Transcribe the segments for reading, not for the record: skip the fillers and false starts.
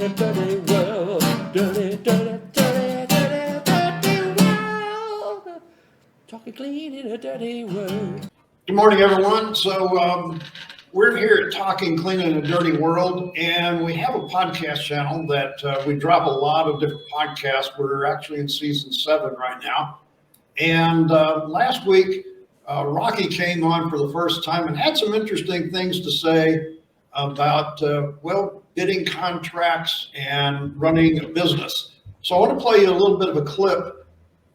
in a dirty world. Dirty, dirty, dirty, dirty, dirty world. Talking clean in a dirty world. Good morning, everyone. So we're here at Talking Clean in a Dirty World, and we have a podcast channel that we drop a lot of different podcasts. We're actually in season 7 right now. And last week, Rocky came on for the first time and had some interesting things to say about, bidding contracts and running a business. So I want to play you a little bit of a clip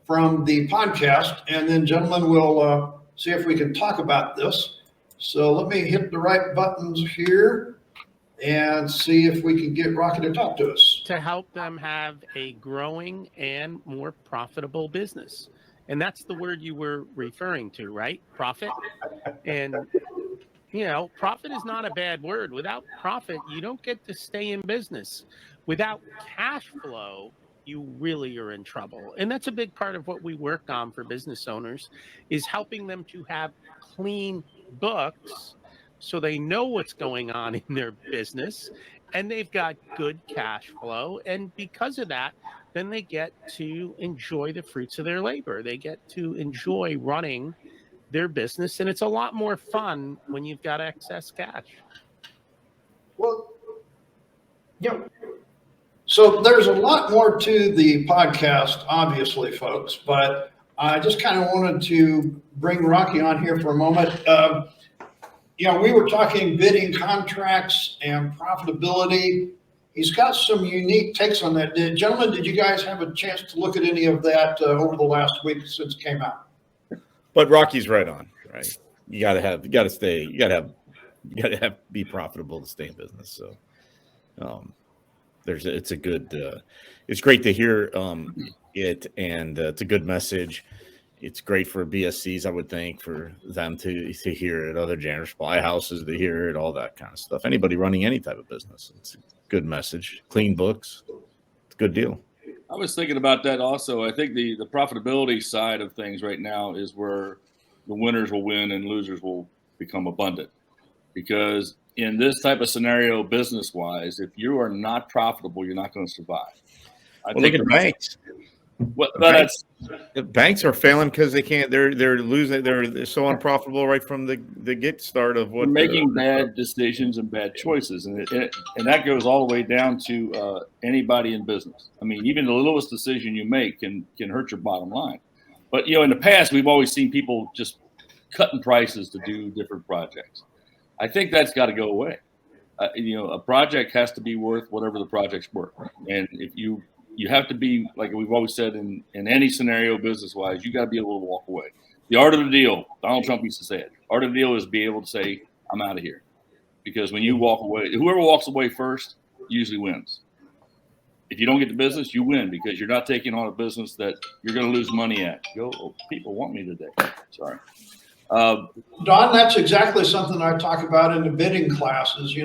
from the podcast, and then gentlemen will see if we can talk about this. So let me hit the right buttons here and see if we can get Rocky to talk to us. To help them have a growing and more profitable business. And that's the word you were referring to, right? Profit. And, profit is not a bad word. Without profit, you don't get to stay in business. Without cash flow, you really are in trouble. And that's a big part of what we work on for business owners, is helping them to have clean books so they know what's going on in their business and they've got good cash flow. And because of that, then they get to enjoy the fruits of their labor. They get to enjoy running their business. And it's a lot more fun when you've got excess cash. Well, so there's a lot more to the podcast, obviously, folks, but I just kind of wanted to bring Rocky on here for a moment. We were talking bidding contracts and profitability. He's got some unique takes on that. Gentlemen, did you guys have a chance to look at any of that over the last week since it came out? But Rocky's right on, right? You got to be profitable to stay in business. So, it's great to hear it, and it's a good message. It's great for BSCs, I would think, for them to hear it, other janitor supply houses to hear it, all that kind of stuff. Anybody running any type of business, it's a good message. Clean books, it's a good deal. I was thinking about that also. I think the profitability side of things right now is where the winners will win and losers will become abundant. Because in this type of scenario, business-wise, if you are not profitable, you're not going to survive. Look at banks. Banks are failing because they can't. They're losing. They're so unprofitable right from the get start of what. They're making bad decisions and bad choices, and that goes all the way down to anybody in business. I mean, even the littlest decision you make can hurt your bottom line. But in the past, we've always seen people just cutting prices to do different projects. I think that's got to go away. A project has to be worth whatever the project's worth, and if you have to be, like we've always said, in any scenario business-wise, you got to be able to walk away. The art of the deal, Donald Trump used to say it. Art of the deal is be able to say, I'm out of here. Because when you walk away, whoever walks away first usually wins. If you don't get the business, you win because you're not taking on a business that you're going to lose money at. People want me today. Sorry. Don, that's exactly something I talk about in the bidding classes.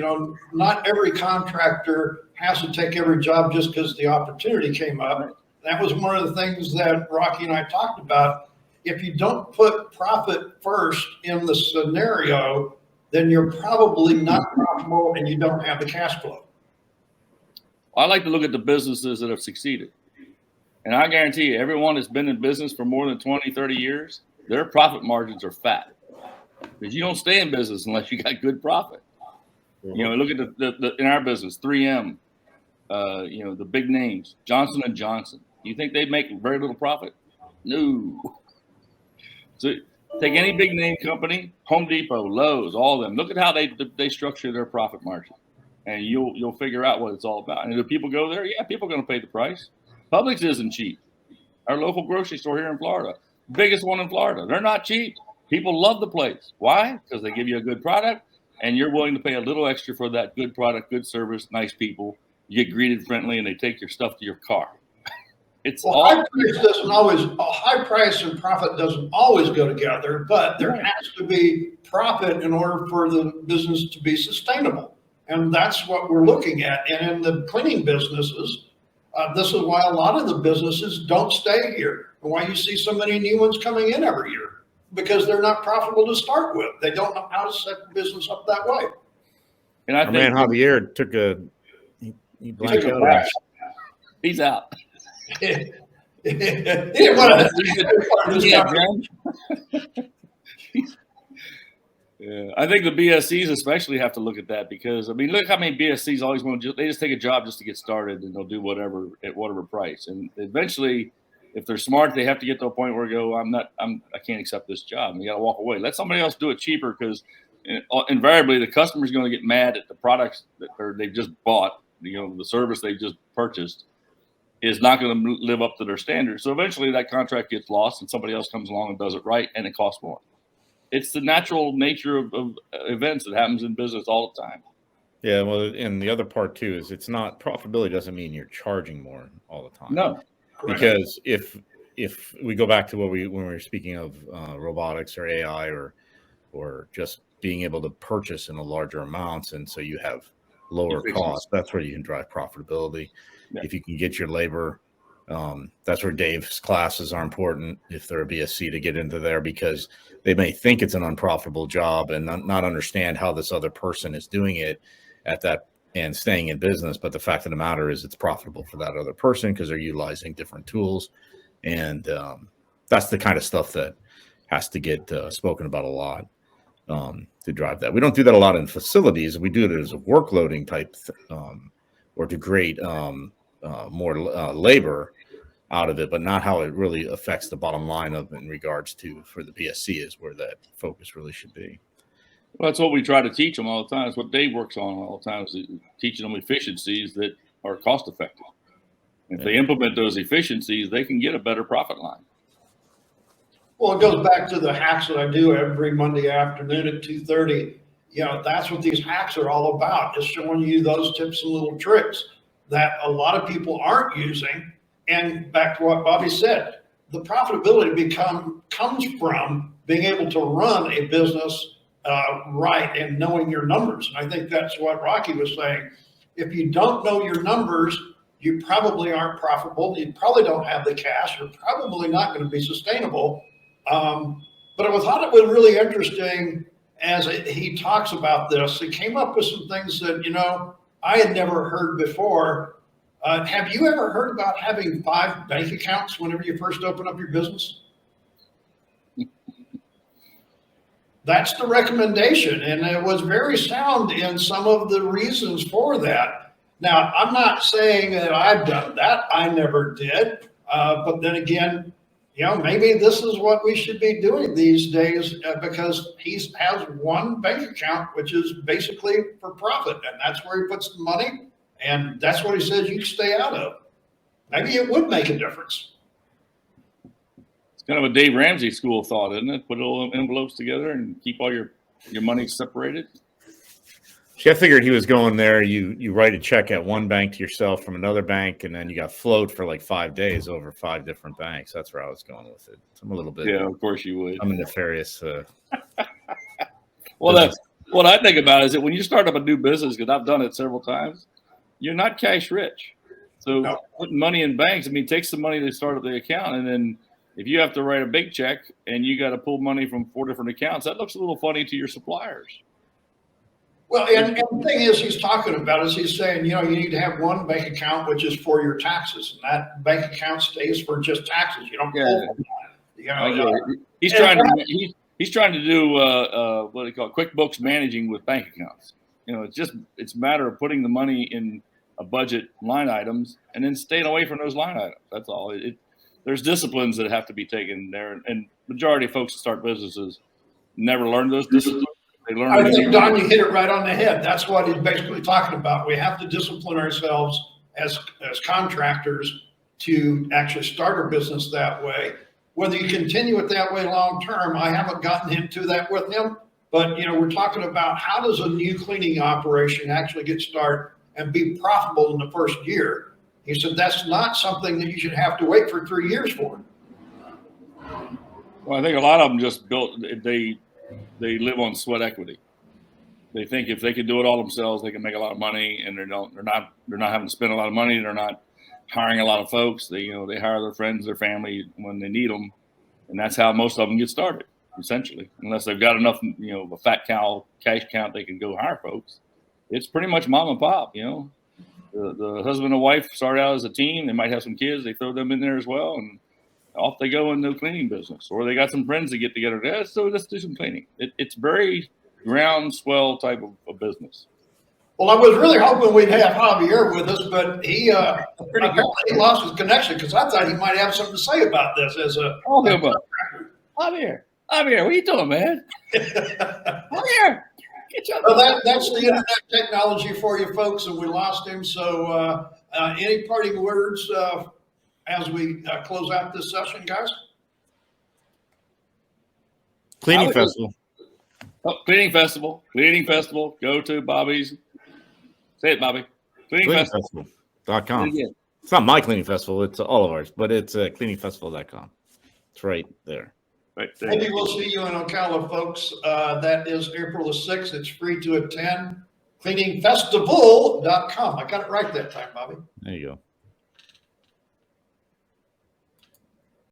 Not every contractor has to take every job just because the opportunity came up. That was one of the things that Rocky and I talked about. If you don't put profit first in the scenario, then you're probably not profitable and you don't have the cash flow. I like to look at the businesses that have succeeded. And I guarantee you, everyone that's been in business for more than 20, 30 years, their profit margins are fat. Because you don't stay in business unless you got good profit. Mm-hmm. Look at the in our business, 3M, the big names, Johnson & Johnson. You think they make very little profit? No. So take any big name company, Home Depot, Lowe's, all of them. Look at how they structure their profit margin. And you'll figure out what it's all about. And if people go there, yeah, people are going to pay the price. Publix isn't cheap. Our local grocery store here in Florida, biggest one in Florida, they're not cheap. People love the place. Why? Because they give you a good product, and you're willing to pay a little extra for that good product, good service, nice people. You get greeted friendly, and they take your stuff to your car. High price and profit doesn't always go together, but there has to be profit in order for the business to be sustainable. And that's what we're looking at. And in the cleaning businesses, this is why a lot of the businesses don't stay here, and why you see so many new ones coming in every year, because they're not profitable to start with. They don't know how to set the business up that way. And I think Javier You blanked took a out. breath. He's out. He didn't want to. Yeah, yeah, I think the BSCs especially have to look at that because I mean, look how many BSCs always want to. They just take a job just to get started, and they'll do whatever at whatever price. And eventually, if they're smart, they have to get to a point where they go, I can't accept this job. And you got to walk away. Let somebody else do it cheaper because invariably the customer's going to get mad at the products that they've just bought. The service they've just purchased is not going to live up to their standards. So eventually, that contract gets lost, and somebody else comes along and does it right, and it costs more. It's the natural nature of events that happens in business all the time. Yeah, well, and the other part too is it's not profitability doesn't mean you're charging more all the time. No, because if we go back to when we were speaking of robotics or AI or just being able to purchase in a larger amounts, and so you have lower costs, that's where you can drive profitability. Yeah. If you can get your labor. That's where Dave's classes are important if they're a BSC to get into there because they may think it's an unprofitable job and not understand how this other person is doing it at that and staying in business. But the fact of the matter is it's profitable for that other person because they're utilizing different tools. And that's the kind of stuff that has to get spoken about a lot to drive that. We don't do that a lot in facilities. We do it as a workloading type or to create more labor out of it, but not how it really affects the bottom line of in regards to for the BSC is where that focus really should be. Well, that's what we try to teach them all the time. It's what Dave works on all the time is teaching them efficiencies that are cost effective. If they implement those efficiencies, they can get a better profit line. Well, it goes back to the hacks that I do every Monday afternoon at 2:30. That's what these hacks are all about, is showing you those tips and little tricks that a lot of people aren't using. And back to what Bobby said, the profitability comes from being able to run a business right and knowing your numbers. And I think that's what Rocky was saying. If you don't know your numbers, you probably aren't profitable. You probably don't have the cash. You're probably not going to be sustainable. But I thought it was really interesting as he talks about this. He came up with some things that, I had never heard before. Have you ever heard about having 5 bank accounts whenever you first open up your business? That's the recommendation, and it was very sound in some of the reasons for that. Now, I'm not saying that I've done that. I never did. But then again, maybe this is what we should be doing these days because he has one bank account, which is basically for profit, and that's where he puts the money. And that's what he says you stay out of. Maybe it would make a difference. It's kind of a Dave Ramsey school of thought, isn't it? Put little envelopes together and keep all your money separated. See, I figured he was going there. You write a check at one bank to yourself from another bank, and then you got float for like 5 days over 5 different banks. That's where I was going with it. So I'm a little bit. Yeah, of course you would. I'm a nefarious. Well, that's what I think about is that when you start up a new business, because I've done it several times, you're not cash rich. So putting money in banks, take some money to start up the account. And then if you have to write a big check and you got to pull money from 4 different accounts, that looks a little funny to your suppliers. Well, and the thing is he's talking about is he's saying, you need to have one bank account, which is for your taxes. And that bank account stays for just taxes. You don't pull He's trying to do what they call QuickBooks managing with bank accounts. It's a matter of putting the money in a budget line items and then staying away from those line items. That's all. There's disciplines that have to be taken there, and majority of folks that start businesses never learn those disciplines. They learn. I think, Don, you hit it right on the head. That's what he's basically talking about. We have to discipline ourselves as contractors to actually start our business that way. Whether you continue it that way long term, I haven't gotten into that with him. But, we're talking about how does a new cleaning operation actually get started and be profitable in the first year. He said that's not something that you should have to wait for 3 years for. Well, I think a lot of them just they live on sweat equity. They think if they can do it all themselves, they can make a lot of money, and they're not having to spend a lot of money. They're not hiring a lot of folks. They hire their friends, their family when they need them, and that's how most of them get started. Essentially, unless they've got enough, a fat cow cash count, they can go hire folks. It's pretty much mom and pop, the husband and wife start out as a team. They might have some kids. They throw them in there as well, and off they go in the cleaning business. Or they got some friends that get together. Yeah, so let's do some cleaning. It's very groundswell type of business. Well, I was really hoping we'd have Javier with us, but he lost his connection because I thought he might have something to say about this as a. Oh, Javier, what are you doing, man? Javier, get your. Well, that's the internet technology for you folks, and we lost him. So, any parting words as we close out this session, guys? Cleaning festival. Cleaning festival. Go to Bobby's. Say it, Bobby. Cleaningfestival.com. It's not my cleaning festival. It's all of ours, but it's cleaningfestival.com. It's right there. Right there. Maybe we'll see you in Ocala, folks. That is April the 6th. It's free to attend. Cleaningfestival.com. I got it right that time, Bobby. There you go.